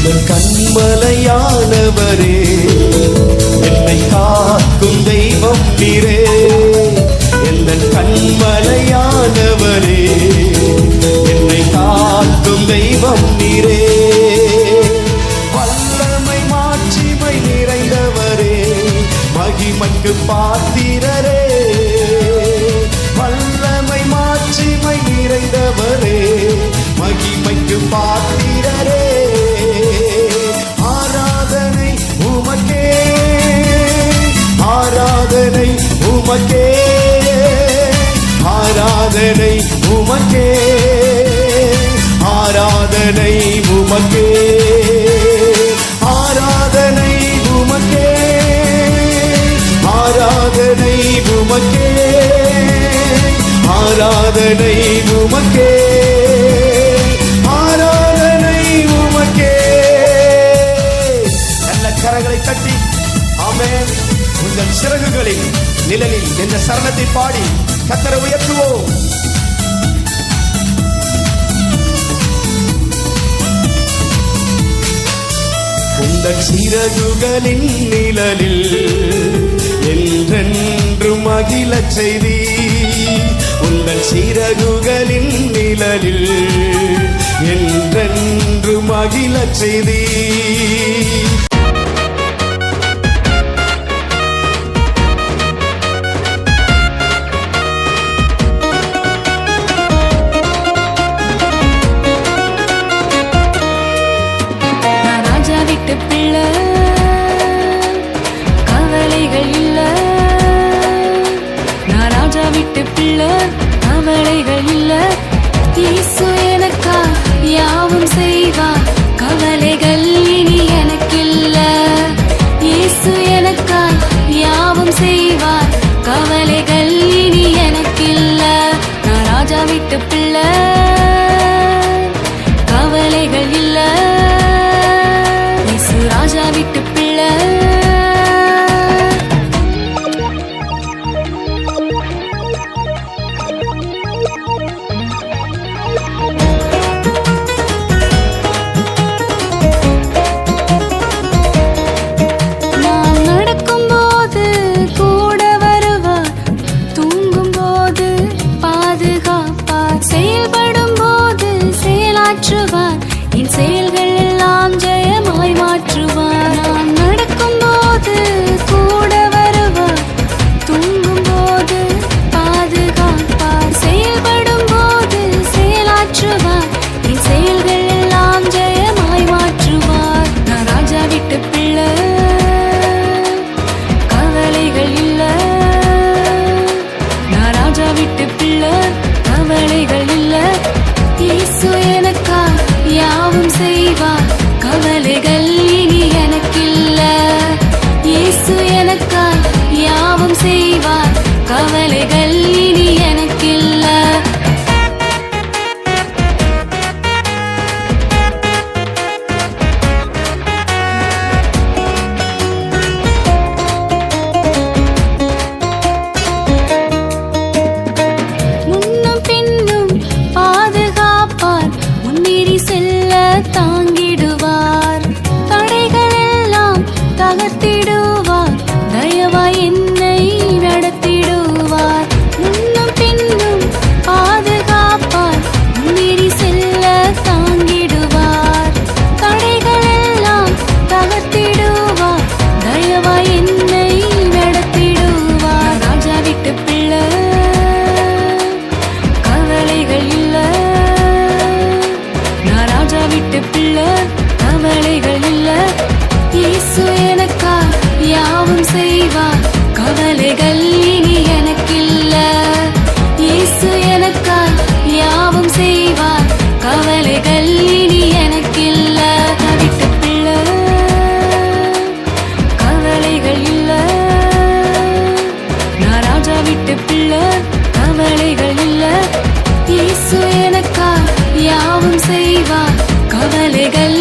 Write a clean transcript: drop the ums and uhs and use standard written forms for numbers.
கண்மலையானவரே, என்னை காக்கும் தெய்வம் நீரே. எந்தன் கண்மலையானவரே, என்னை காக்கும் தெய்வம் நீரே. வல்லமை மாட்சிமை நிறைந்தவரே, மகிமைக்கு பாத்திரரே. வல்லமை மாட்சிமை நிறைந்தவரே, மகிமைக்கு பாத்திரரே. ஆராதனை உமக்கே, ஆராதனை உமக்கே, ஆராதனை உமக்கே, ஆராதனை உமக்கே, ஆராதனை உமக்கே, ஆராதனை உமக்கே, ஆராதனை உமக்கே, ஆராதனை உமக்கே. நல்ல கரங்களை தட்டி ஆமென். உங்கள் சிறகுகளின் நிழலில் என்ற சரணத்தை பாடி கர்த்தரை உயர்த்துவோம். உங்கள் சிறகுகளின் நிழலில் என்றென்றும் மகிழச் செய்தி. உங்கள் சிறகுகளின் நிழலில் என்றென்றும் மகிழச் செய்தி. பிள்ளை கவலைகள் இல்ல, நான் ராஜா விட்டு பிள்ளை கவலைகள் இல்ல. இயேசு எனக்கா யாவும் செய்வார், கவலைகள் இனி எனக்கில்ல. இயேசு எனக்கா யாவும் செய்வார், கவலைகள் இனி எனக்கில்ல. நான் ராஜா விட்டு பிள்ளை கவலைகள் இல்ல, ராஜா விட்டு பிள்ளை. நான் நடக்கும் போது கூட வருவார், தூங்கும் போது பாதுகாப்பார், செயல்படும் போது செயலாற்றுவார், என் செயல்கள் எல்லாம் ஜெயமாய் மாற்றுவார். நான் நடக்கும் போது கூட வருவார், தூங்கும் போது பாதுகாப்பார், செயல்படும் போது செயலாற்றுவார், என் செயல்கள் எல்லாம் ஜெயமாய் மாற்றுவார். நான் ராஜா விட்டு பிள்ளை கவலைகள் இல்ல, நான் ராஜா விட்டு பிள்ளை கவலைகள் இல்ல. இயேசு எனக்கா யாவும் செய்வார், கவலைகள் இனி எனக்கில்ல. இயேசு எனக்கா யாவும் செய்வார், கவலைகள் இனி எனக்கில்ல. முன்னும் பின்னும் பாதுகாப்பார், முன்னேறி செல்ல தாங்கிடுவார், தடைகள் எல்லாம் தகர்த்திடுவார், தயவாய் என்னை நடத்திடுவார். முன்னும் பின்னும் பாதுகாப்பார், முன்னேறி செல்ல தாங்கிடுவார், தடைகள் எல்லாம் தகர்த்திடுவார், தயவாய் என்னை நடத்திடுவார். ராஜா விட்டு பிள்ளை கவலைகள் இல்ல, நான் ராஜா விட்டு பிள்ளை கவலைகள் இல்ல. இயேசு எனக்கா யாவும் செய்வார், கவலைகள் இனி எனக்கில்ல. இயேசு எனக்கா யாவும் செய்வார், கவலைகள் இனி எனக்கில்ல. விட்டு பிள்ளை கவலைகள் இல்ல, நான் ராஜா விட்டு பிள்ளை கவலைகள் இல்ல. இயேசு எனக்கா யாவும் செய்வார், கவலைகள்